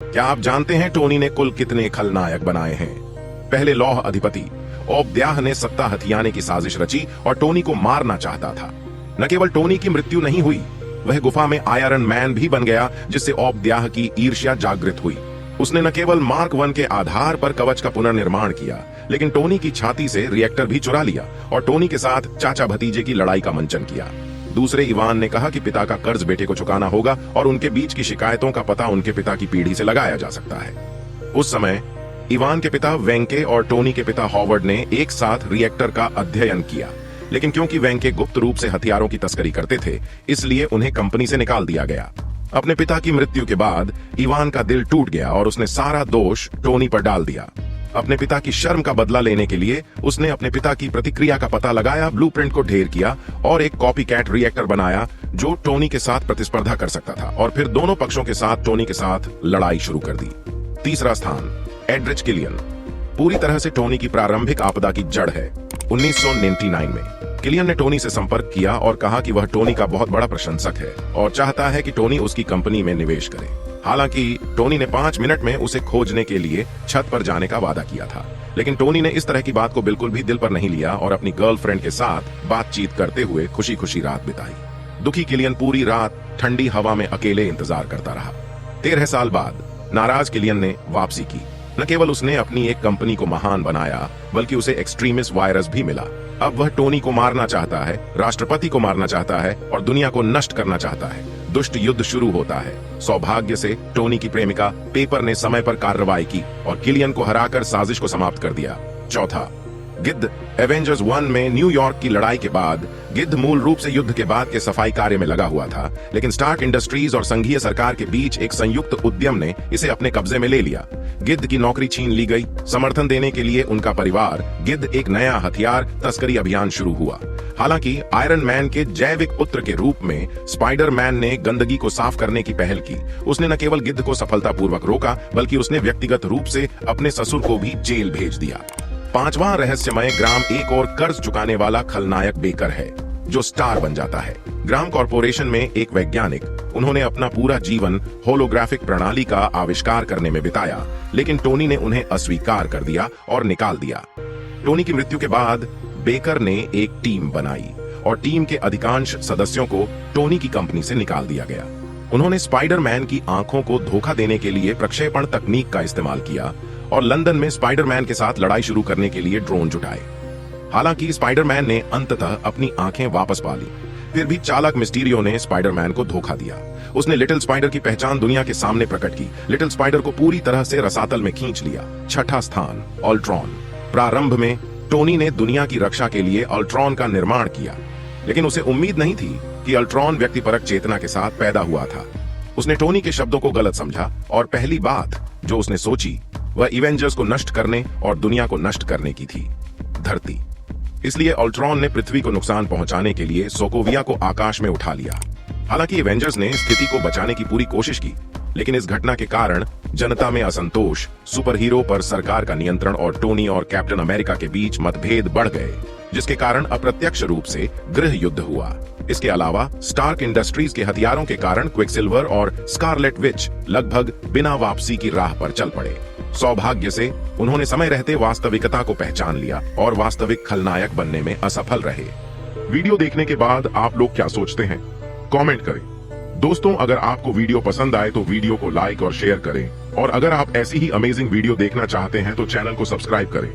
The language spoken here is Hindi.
क्या आप जानते हैं टोनी ने कुल कितने खलनायक बनाए हैं? पहले लौह अधिपति ओबद्याह ने सत्ता हथियाने की साजिश रची और टोनी को मारना चाहता था। न केवल टोनी की मृत्यु नहीं हुई, वह गुफा में आयरन मैन भी बन गया, जिससे ओबद्याह की ईर्ष्या जागृत हुई। उसने न केवल मार्क 1 के आधार पर कवच का पुनर्निर्माण किया, लेकिन टोनी की छाती से रिएक्टर भी चुरा लिया और टोनी के साथ चाचा भतीजे की लड़ाई का मंचन किया। दूसरे इवान ने कहा कि पिता का कर्ज बेटे को चुकाना होगा और उनके बीच की शिकायतों का पता उनके पिता की पीढ़ी से लगाया जा सकता है। उस समय इवान के पिता वेंके और टोनी के पिता हॉवर्ड ने एक साथ रिएक्टर का अध्ययन किया, लेकिन क्योंकि वेंके गुप्त रूप से हथियारों की तस्करी करते थे, इसलिए उन्हें कंपनी से निकाल दिया गया। अपने पिता की मृत्यु के बाद इवान का दिल टूट गया और उसने सारा दोष टोनी पर डाल दिया। अपने पिता की शर्म का बदला लेने के लिए उसने अपने पिता की प्रतिक्रिया का पता लगाया, ब्लूप्रिंट को ढेर किया और एक कॉपीकैट रिएक्टर बनाया जो टोनी के साथ प्रतिस्पर्धा कर सकता था, और फिर दोनों पक्षों के साथ टोनी के साथ लड़ाई शुरू कर दी। तीसरा स्थान, एड्रिच किलियन पूरी तरह से टोनी की प्रारंभिक आपदा की जड़ है। 1999 में किलियन ने टोनी से संपर्क किया और कहा कि वह टोनी का बहुत बड़ा प्रशंसक है और चाहता है कि टोनी उसकी कंपनी में निवेश करे। हालांकि टोनी ने 5 मिनट में उसे खोजने के लिए छत पर जाने का वादा किया था, लेकिन टोनी ने इस तरह की बात को बिल्कुल भी दिल पर नहीं लिया और अपनी गर्लफ्रेंड के साथ बातचीत करते हुए खुशी खुशी रात बिताई। दुखी किलियन पूरी रात ठंडी हवा में अकेले इंतजार करता रहा। 13 साल बाद नाराज किलियन ने वापसी की। न केवल उसने अपनी एक कंपनी को महान बनाया, बल्कि उसे एक्सट्रीमिस्ट वायरस भी मिला। अब वह टोनी को मारना चाहता है, राष्ट्रपति को मारना चाहता है और दुनिया को नष्ट करना चाहता है। दुष्ट युद्ध शुरू होता है। सौभाग्य से टोनी की प्रेमिका पेपर ने समय पर कार्रवाई की और किलियन को हराकर साजिश को समाप्त कर दिया। चौथा, गिद्ध एवेंजर्स 1 में न्यूयॉर्क की लड़ाई के बाद गिद्ध मूल रूप से युद्ध के बाद के सफाई कार्य में लगा हुआ था, लेकिन स्टार्क इंडस्ट्रीज और संघीय सरकार के बीच एक संयुक्त उद्यम ने इसे अपने कब्जे में ले लिया। गिद्ध की नौकरी छीन ली गई। समर्थन देने के लिए उनका परिवार गिद्ध एक नया हथियार तस्करी अभियान शुरू हुआ। हालांकि आयरन मैन के जैविक पुत्र के रूप में स्पाइडर मैन ने गंदगी को साफ करने की पहल की। उसने न केवल गिद्ध को सफलतापूर्वक रोका, बल्कि उसने व्यक्तिगत रूप से अपने ससुर को भी जेल भेज दिया। पांचवां रहस्यमय ग्राम एक और कर्ज चुकाने वाला खलनायक बेकर है, जो स्टार बन जाता है। ग्राम कॉर्पोरेशन में एक वैज्ञानिक, उन्होंने अपना पूरा जीवन होलोग्राफिक प्रणाली का आविष्कार करने में बिताया, लेकिन टोनी ने उन्हें अस्वीकार कर दिया और निकाल दिया। टोनी की मृत्यु के बाद बेकर ने एक टीम बनाई और टीम के अधिकांश सदस्यों को टोनी की कंपनी से निकाल दिया गया। उन्होंने स्पाइडर मैन की आंखों को धोखा देने के लिए प्रक्षेपण तकनीक का इस्तेमाल किया और लंदन में स्पाइडर मैन के साथ लड़ाई शुरू करने के लिए ड्रोन जुटाए। हालांकि स्पाइडर मैन ने अंततः अपनी आंखें वापस पा ली, फिर भी चालाक मिस्टीरियो ने स्पाइडर मैन को धोखा दिया। उसने लिटिल स्पाइडर की पहचान दुनिया के सामने प्रकट की, लिटिल स्पाइडर को पूरी तरह से रसातल में खींच लिया। छठा स्थान, अल्ट्रॉन। प्रारंभ में टोनी ने दुनिया की रक्षा के लिए अल्ट्रॉन का निर्माण किया, लेकिन उसे उम्मीद नहीं थी कि अल्ट्रॉन व्यक्तिपरक चेतना के साथ पैदा हुआ था। उसने टोनी के शब्दों को गलत समझा और पहली बात जो उसने सोची वह इवेंजर्स को नष्ट करने और दुनिया को नष्ट करने की थी, धरती। इसलिए अल्ट्रॉन ने पृथ्वी को नुकसान पहुंचाने के लिए सोकोविया को आकाश में उठा लिया। हालांकि इवेंजर्स ने स्थिति को बचाने की पूरी कोशिश की, लेकिन इस घटना के कारण जनता में असंतोष, सुपर हीरो पर सरकार का नियंत्रण और टोनी और कैप्टन अमेरिका के बीच मतभेद बढ़ गए, जिसके कारण अप्रत्यक्ष रूप से गृह युद्ध हुआ। इसके अलावा स्टार्क इंडस्ट्रीज के हथियारों के कारण क्विकसिल्वर और स्कारलेट विच लगभग बिना वापसी की राह पर चल पड़े। सौभाग्य से उन्होंने समय रहते वास्तविकता को पहचान लिया और वास्तविक खलनायक बनने में असफल रहे। वीडियो देखने के बाद आप लोग क्या सोचते हैं? कमेंट करें। दोस्तों, अगर आपको वीडियो पसंद आए तो वीडियो को लाइक और शेयर करें, और अगर आप ऐसी ही अमेजिंग वीडियो देखना चाहते हैं तो चैनल को सब्सक्राइब करें।